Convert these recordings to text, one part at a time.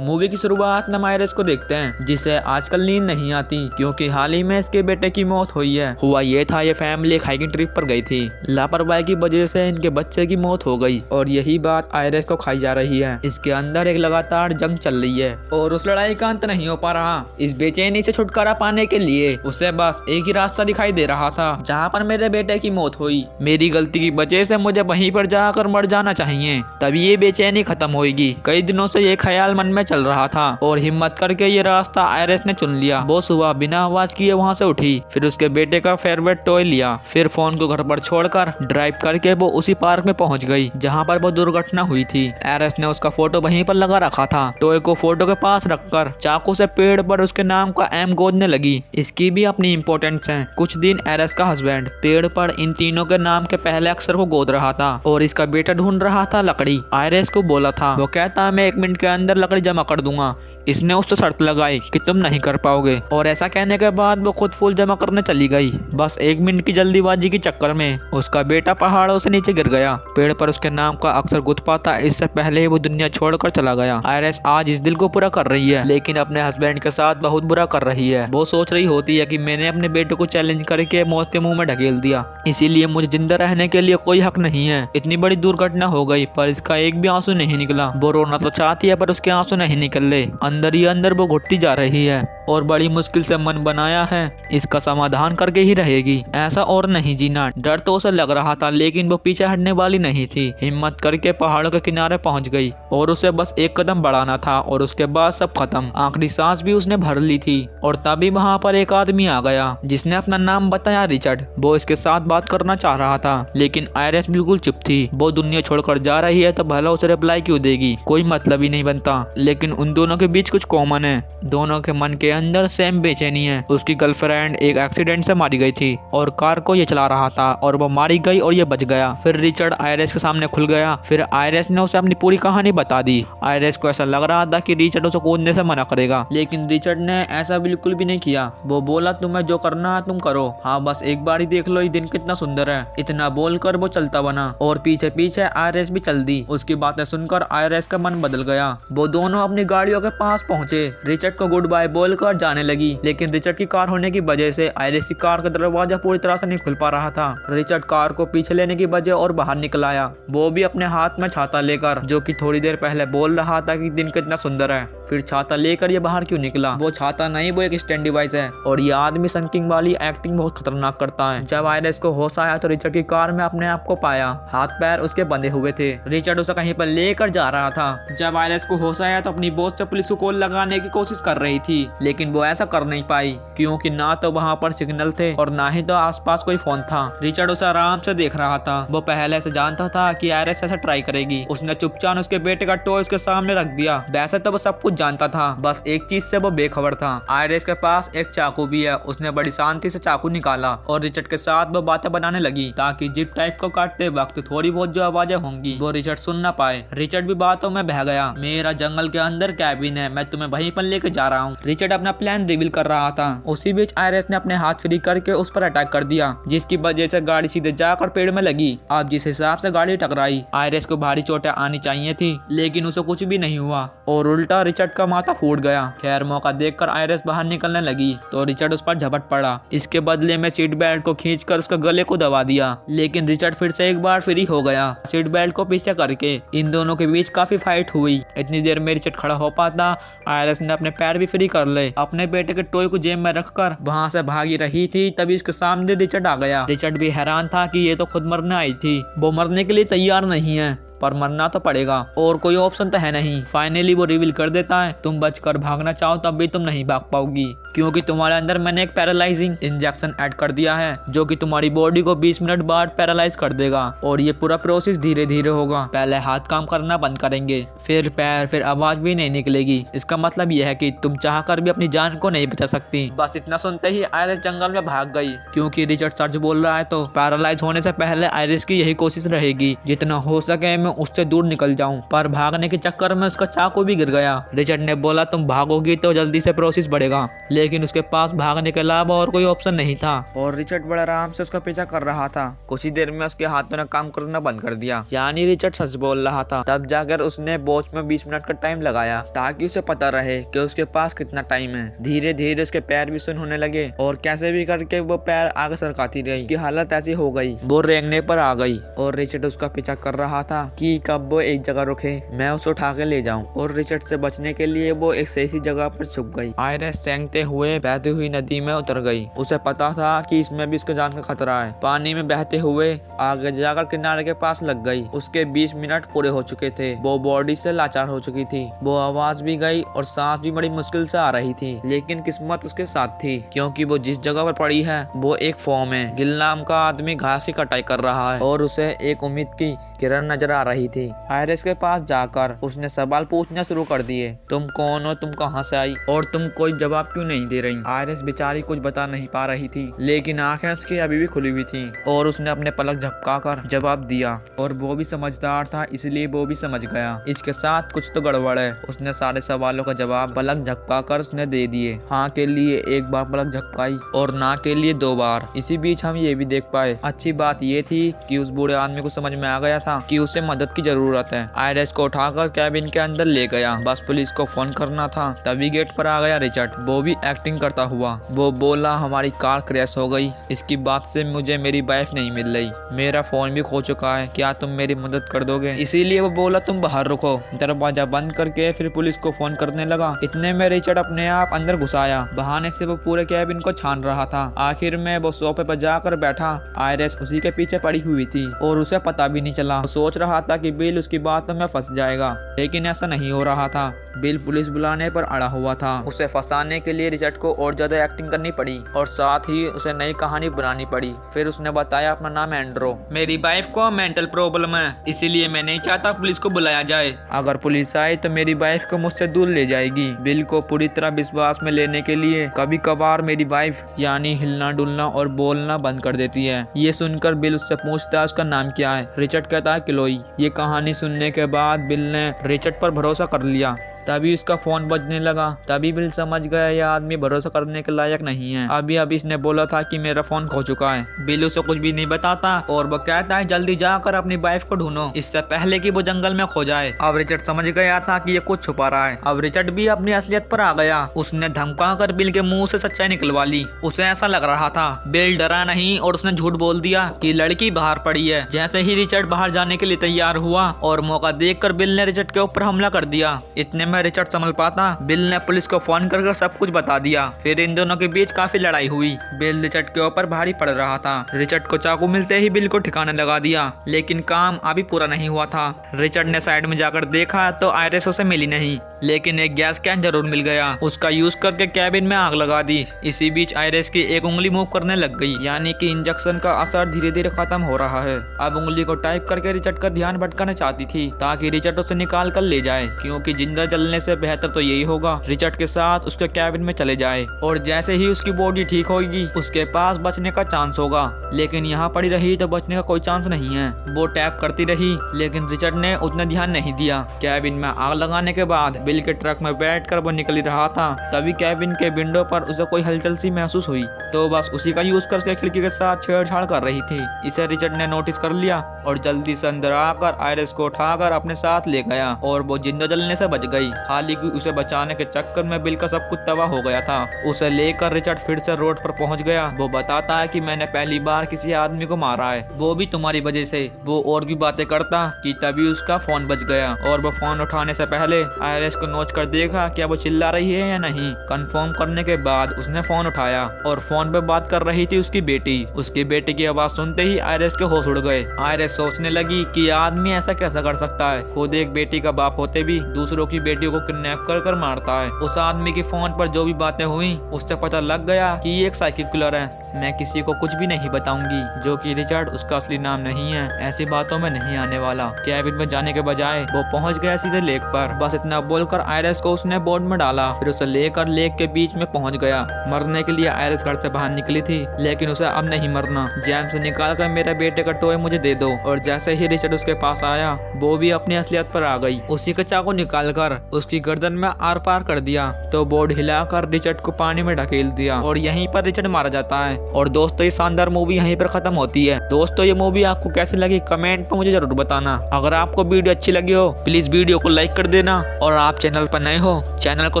Movie की शुरुआत में आयरिस को देखते हैं जिसे आजकल नींद नहीं आती क्योंकि हाल ही में इसके बेटे की मौत हुई है। हुआ ये था, ये फैमिली एक हाइकिंग ट्रिप पर गई थी। लापरवाही की वजह से इनके बच्चे की मौत हो गई और यही बात आयरिस को खाई जा रही है। इसके अंदर एक लगातार जंग चल रही है और उस लड़ाई का अंत नहीं हो पा रहा। इस बेचैनी से छुटकारा पाने के लिए उसे बस एक ही रास्ता दिखाई दे रहा था, जहाँ पर मेरे बेटे की मौत हुई। मेरी गलती की वजह से मुझे वहीं पर जाकर मर जाना चाहिए, तभी ये बेचैनी खत्म होगी। कई दिनों से ये ख्याल मन में चल रहा था और हिम्मत करके ये रास्ता आयरिस ने चुन लिया। वो सुबह बिना आवाज किए वहाँ से उठी, फिर उसके बेटे का फेवरेट टॉय लिया, फिर फोन को घर पर छोड़कर ड्राइव करके वो उसी पार्क में पहुँच गई जहाँ पर वो दुर्घटना हुई थी। आयरिस ने उसका फोटो वहीं पर लगा रखा था। टॉय को फोटो के पास रखकर चाकू से पेड़ पर उसके नाम का एम गोदने लगी। इसकी भी अपनी इम्पोर्टेंस है। कुछ दिन आयरिस का हस्बैंड पेड़ पर इन तीनों के नाम के पहले अक्षर को गोद रहा था और इसका बेटा ढूंढ रहा था लकड़ी। आयरिस को बोला था, वो कहता मैं 1 मिनट के अंदर लकड़ी जमा कर दूंगा। इसने उससे शर्त लगाई कि तुम नहीं कर पाओगे और ऐसा कहने के बाद वो खुद फूल जमा करने चली गई। बस 1 मिनट की जल्दीबाजी के चक्कर में उसका बेटा पहाड़ों से नीचे गिर गया। पेड़ पर उसके नाम का अक्षर गुथ पाता इससे पहले ही वो दुनिया छोड़कर चला गया। आयरिस आज इस दिल को पूरा कर रही है, लेकिन अपने हस्बैंड के साथ बहुत बुरा कर रही है। वो सोच रही होती है कि मैंने अपने बेटे को चैलेंज करके मौत के मुंह में ढकेल दिया, इसीलिए मुझे जिंदा रहने के लिए कोई हक नहीं है। इतनी बड़ी दुर्घटना हो गई पर इसका एक भी आंसू नहीं निकला। वो रोना तो चाहती है पर उसके आंसू नहीं निकल रहे। अंदर ही अंदर वो घुटती जा रही है और बड़ी मुश्किल से मन बनाया है इसका समाधान करके ही रहेगी। ऐसा और नहीं जीना। डर तो उसे लग रहा था लेकिन वो पीछे हटने वाली नहीं थी। हिम्मत करके पहाड़ों के किनारे पहुंच गई और उसे बस एक कदम बढ़ाना था और उसके बाद सब खत्म। आखिरी सांस भी उसने भर ली थी और तभी वहां पर एक आदमी आ गया जिसने अपना नाम बताया, रिचर्ड। वो इसके साथ बात करना चाह रहा था लेकिन आयरिस बिल्कुल चुप थी। वो दुनिया छोड़कर जा रही है तो भला उसे रिप्लाई क्यों देगी, कोई मतलब ही नहीं बनता। लेकिन उन दोनों के बीच कुछ कॉमन है। दोनों के मन के अंदर सेम बेचैनी है। उसकी गर्लफ्रेंड एक एक्सीडेंट से मारी गई थी और कार को ये चला रहा था और वो मारी गई और ये बच गया। फिर रिचर्ड आयरिस के सामने खुल गया। फिर आयरिस ने उसे अपनी पूरी कहानी बता दी। आयरिस को ऐसा लग रहा था कि रिचर्ड उसे कूदने से मना करेगा, लेकिन रिचर्ड ने ऐसा बिल्कुल भी नहीं किया। वो बोला तुम्हें जो करना है तुम करो, हाँ बस एक बार ही देख लो ये दिन कितना सुंदर है। इतना बोलकर वो चलता बना और पीछे पीछे आयरिस भी चल दी। उसकी बातें सुनकर आयरिस का मन बदल गया। वो दोनों अपनी गाड़ियों के पास पहुंचे। रिचर्ड को गुड बाय बोलकर जाने लगी, लेकिन रिचर्ड की कार होने की वजह से आयरिस की कार का दरवाजा पूरी तरह से नहीं खुल पा रहा था। रिचर्ड कार को पीछे लेने की वजह और बाहर निकल आया, वो भी अपने हाथ में छाता लेकर, जो कि थोड़ी देर पहले बोल रहा था कि दिन कितना सुंदर है। फिर छाता लेकर ये बाहर क्यों निकला? वो छाता नहीं, वो एक स्टैंड डिवाइस है और ये आदमी संकिंग वाली एक्टिंग बहुत खतरनाक करता है। जब आयरिस को होश आया तो रिचर्ड की कार में अपने आप को पाया। हाथ पैर उसके बंधे हुए थे। रिचर्ड उसे कहीं पर लेकर जा रहा था। जब आयरिस को होश आया तो अपनी बॉस से पुलिस को कॉल लगाने की कोशिश कर रही थी, लेकिन वो ऐसा कर नहीं पाई क्योंकि ना तो वहाँ पर सिग्नल थे और ना ही तो आसपास कोई फोन था। रिचर्ड उसे आराम से देख रहा था। वो पहले से जानता था कि आयरिस ऐसा ट्राई करेगी। उसने चुपचाप उसके बेटे का टॉय उसके सामने रख दिया। वैसे तो वो सब कुछ जानता था, बस एक चीज से वो बेखबर था। आयरिस के पास एक चाकू भी है। उसने बड़ी शांति से चाकू निकाला और रिचर्ड के साथ वो बातें बनाने लगी ताकि जिप टाइप को काटते वक्त थोड़ी बहुत जो आवाजें होंगी वो रिचर्ड सुन ना पाए। रिचर्ड भी बातों में बह गया। मेरा जंगल के अंदर कैबिन है, मैं तुम्हें वहीं पर लेके जा रहा हूँ। रिचर्ड अपना प्लान रिवील कर रहा था। उसी बीच आयरिस ने अपने हाथ फ्री करके उस पर अटैक कर दिया, जिसकी वजह से गाड़ी सीधे जाकर पेड़ में लगी। अब जिस हिसाब से गाड़ी टकराई, आयरिस को भारी चोटें आनी चाहिए थी, लेकिन उसे कुछ भी नहीं हुआ और उल्टा रिचर्ड का माथा फूट गया। खैर मौका देखकर आयरिस बाहर निकलने लगी तो रिचर्ड उस पर झपट पड़ा। इसके बदले में सीट बेल्ट को खींचकर उसके गले को दबा दिया, लेकिन रिचर्ड फिर से एक बार फ्री हो गया। सीट बेल्ट को पीछे करके इन दोनों के बीच काफी फाइट हुई। इतनी देर में रिचर्ड खड़ा हो पाता, आयरिस ने अपने पैर भी फ्री कर ले। अपने बेटे के टॉय को जेब में रखकर वहां से भागी रही थी, तभी उसके सामने रिचर्ड आ गया। रिचर्ड भी हैरान था कि ये तो खुद मरने आई थी। वो मरने के लिए तैयार नहीं है पर मरना तो पड़ेगा और कोई ऑप्शन तो है नहीं। फाइनली वो रिवील कर देता है, तुम बचकर भागना चाहो तब भी तुम नहीं भाग पाओगी क्योंकि तुम्हारे अंदर मैंने एक पैरालाइजिंग इंजेक्शन ऐड कर दिया है जो कि तुम्हारी बॉडी को 20 मिनट बाद पैरालाइज कर देगा और ये पूरा प्रोसेस धीरे धीरे होगा। पहले हाथ काम करना बंद करेंगे, फिर पैर, फिर आवाज भी नहीं निकलेगी। इसका मतलब यह है कि तुम चाहकर भी अपनी जान को नहीं बचा सकती। बस इतना सुनते ही आयरिस जंगल में भाग गई क्योंकि रिचर्ड सच बोल रहा है तो पैरालाइज होने से पहले आयरिस की यही कोशिश रहेगी जितना हो सके मैं मैं उससे दूर निकल जाऊं, पर भागने के चक्कर में उसका चाकू भी गिर गया। रिचर्ड ने बोला तुम भागोगी तो जल्दी से प्रोसेस बढ़ेगा, लेकिन उसके पास भागने के अलावा और कोई ऑप्शन नहीं था और रिचर्ड बड़ा आराम से उसका पीछा कर रहा था। कुछ ही देर में उसके हाथों ने काम करना बंद कर दिया, यानी रिचर्ड सच बोल रहा था। तब जाकर उसने वॉच में 20 मिनट का टाइम लगाया ताकि उसे पता रहे कि उसके पास कितना टाइम है। धीरे धीरे उसके पैर भी सुन होने लगे और कैसे भी करके वो पैर आगे सरकाती रही। उसकी हालत ऐसी हो गई वो रेंगने पर आ गई और रिचर्ड उसका पीछा कर रहा था कि कब वो एक जगह रुके, मैं उसे उठा के ले जाऊं। और रिचर्ड से बचने के लिए वो एक सही जगह पर छुप गई। आयरिस रेंगते हुए बहती हुई नदी में उतर गई। उसे पता था कि इसमें भी उसके जान का खतरा है। पानी में बहते हुए आगे जाकर किनारे के पास लग गई। उसके 20 मिनट पूरे हो चुके थे। वो बॉडी से लाचार हो चुकी थी। वो आवाज भी गई और सांस भी बड़ी मुश्किल से आ रही थी, लेकिन किस्मत उसके साथ थी क्योंकि वो जिस जगह पर पड़ी है वो एक फॉर्म है। गिल नाम का आदमी घास की कटाई कर रहा है और उसे एक उम्मीद की किरण नजर आ रही थी। आयरिस के पास जाकर उसने सवाल पूछना शुरू कर दिए, तुम कौन हो, तुम कहां से आई और तुम कोई जवाब क्यों नहीं दे रही। आयरिस बेचारी कुछ बता नहीं पा रही थी, लेकिन आंखें उसकी अभी भी खुली हुई थी और उसने अपने पलक झपकाकर जवाब दिया। और वो भी समझदार था इसलिए वो भी समझ गया इसके साथ कुछ तो गड़बड़ है। उसने सारे सवालों का जवाब पलक झपकाकर उसने दे दिए। हाँ के लिए एक बार पलक झपकाई और ना के लिए 2 बार। इसी बीच हम ये भी देख पाए, अच्छी बात ये थी कि उस बूढ़े आदमी को समझ में आ गया था कि उसे मदद की जरूरत है। आयरिस को उठाकर कैबिन के अंदर ले गया। बस पुलिस को फोन करना था। तभी गेट पर आ गया रिचर्ड। वो भी एक्टिंग करता हुआ। वो बोला हमारी कार क्रैश हो गई, इसकी बात से मुझे मेरी वाइफ नहीं मिल रही, मेरा फोन भी खो चुका है, क्या तुम मेरी मदद कर दोगे। इसीलिए वो बोला तुम बाहर रुको। दरवाजा बंद करके फिर पुलिस को फोन करने लगा। इतने में रिचर्ड अपने आप अंदर घुस आया। बहाने से वो पूरे कैबिन को छान रहा था। आखिर में वो सोफे पर जाकर बैठा। आयरिस उसी के पीछे पड़ी हुई थी और उसे पता भी नहीं चला। सोच रहा था कि बिल उसकी बातों में फंस जाएगा, लेकिन ऐसा नहीं हो रहा था। बिल पुलिस बुलाने पर अड़ा हुआ था। उसे फंसाने के लिए रिचर्ड को और ज्यादा एक्टिंग करनी पड़ी और साथ ही उसे नई कहानी बनानी पड़ी। फिर उसने बताया अपना नाम एंड्रो, मेरी वाइफ को मेंटल प्रॉब्लम है, इसीलिए मैं नहीं चाहता पुलिस को बुलाया जाए। अगर पुलिस आई तो मेरी वाइफ को मुझसे दूर ले जाएगी। बिल को पूरी तरह विश्वास में लेने के लिए कभी कभार मेरी वाइफ यानी हिलना डुलना और बोलना बंद कर देती है। ये सुनकर बिल उससे पूछता है उसका नाम क्या है। रिचर्ड कहता है क्लोई। ये कहानी सुनने के बाद बिल ने रिचर्ड पर भरोसा कर लिया। तभी उसका फोन बजने लगा। तभी बिल समझ गया यह आदमी भरोसा करने के लायक नहीं है। अभी इसने बोला था कि मेरा फोन खो चुका है। बिल उसे कुछ भी नहीं बताता और वो कहता है जल्दी जाकर अपनी वाइफ को ढूंढो, इससे पहले कि वो जंगल में खो जाए। अब रिचर्ड समझ गया था कि ये कुछ छुपा रहा है। अब रिचर्ड भी अपनी असलियत पर आ गया। उसने धमका कर बिल के मुंह से सच्चाई निकलवा ली। उसे ऐसा लग रहा था बिल डरा नहीं और उसने झूठ बोल दिया कि लड़की बाहर पड़ी है। जैसे ही रिचर्ड बाहर जाने के लिए तैयार हुआ और मौका देखकर बिल ने रिचर्ड के ऊपर हमला कर दिया। इतने में रिचर्ड संभल पाता। बिल ने पुलिस को फोन कर सब कुछ बता दिया। फिर इन दोनों के बीच काफी लड़ाई हुई। बिल रिचर्ड के ऊपर भारी पड़ रहा था। रिचर्ड को चाकू मिलते ही बिल को ठिकाने लगा दिया, लेकिन काम अभी पूरा नहीं हुआ था। रिचर्ड ने साइड में जाकर देखा तो आयरिस उसे मिली नहीं, लेकिन एक गैस कैन जरूर मिल गया। उसका यूज करके कैबिन में आग लगा दी। इसी बीच आयरिस की एक उंगली मूव करने लग गई, यानी कि इंजेक्शन का असर धीरे धीरे खत्म हो रहा है। अब उंगली को टाइप करके रिचर्ड का ध्यान भटकाना चाहती थी ताकि रिचर्ड उसे निकाल कर ले जाए, क्योंकि जिंदा जलने से बेहतर तो यही होगा रिचर्ड के साथ उसके कैबिन में चले जाए और जैसे ही उसकी बॉडी ठीक होगी उसके पास बचने का चांस होगा। लेकिन यहाँ पड़ी रही तो बचने का कोई चांस नहीं है। वो टैप करती रही, लेकिन रिचर्ड ने उतना ध्यान नहीं दिया। कैबिन में आग लगाने के बाद बिल के ट्रक में बैठकर वो निकल रहा था। तभी कैबिन के विंडो पर उसे कोई हलचल सी महसूस हुई, तो बस उसी का यूज करके खिड़की के साथ छेड़छाड़ कर रही थी। इसे रिचर्ड ने नोटिस कर लिया और जल्दी से अंदर आकर आयरिस को उठाकर अपने साथ ले गया और वो जिंदा जलने से बच गई। हालांकि उसे बचाने के चक्कर में बिल का सब कुछ तबाह हो गया था। उसे लेकर रिचर्ड फिर से रोड पर पहुंच गया। वो बताता है कि मैंने पहली बार किसी आदमी को मारा है, वो भी तुम्हारी वजह से। वो और भी बातें करता कि तभी उसका फोन बज गया और वो फोन उठाने से पहले आयरिस को नोच कर देखा क्या वो चिल्ला रही है या नहीं। कंफर्म करने के बाद उसने फोन उठाया और फोन पे बात कर रही थी उसकी बेटी। उसकी बेटी की आवाज सुनते ही आयरिस के होश उड़ गए। आयरिस सोचने लगी कि आदमी ऐसा कैसा कर सकता है, खुद एक बेटी का बाप होते भी दूसरों की बेटी बेटी को किडनैप कर कर मारता है। उस आदमी की फोन पर जो भी बातें हुई उससे पता लग गया कि ये एक साइकिक किलर है। मैं किसी को कुछ भी नहीं बताऊंगी, जो कि रिचर्ड उसका असली नाम नहीं है। ऐसी बातों में नहीं आने वाला। कैबिन में जाने के बजाय वो पहुंच गया सीधे लेक पर। बस इतना बोलकर आयरिस को उसने बोट में डाला, फिर उसे लेकर लेक के बीच में पहुंच गया। मरने के लिए आयरिस घर से बाहर निकली थी, लेकिन उसे अब नहीं मरना। जैम से निकाल कर मेरे बेटे का टॉय मुझे दे दो। और जैसे ही रिचर्ड उसके पास आया, वो भी अपनी असलियत पर आ गई। उसी का चाकू निकाल कर उसकी गर्दन में आर पार कर दिया, तो बोर्ड हिलाकर रिचर्ड को पानी में ढकेल दिया और यहीं पर रिचर्ड मारा जाता है। और दोस्तों, ये शानदार मूवी यहीं पर खत्म होती है। दोस्तों, ये मूवी आपको कैसी लगी कमेंट में मुझे जरूर बताना। अगर आपको वीडियो अच्छी लगी हो प्लीज वीडियो को लाइक कर देना, और आप चैनल पर नए हो चैनल को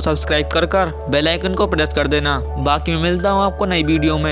सब्सक्राइब कर बेल आइकन को प्रेस कर देना। बाकी मैं मिलता हूँ आपको नई वीडियो में।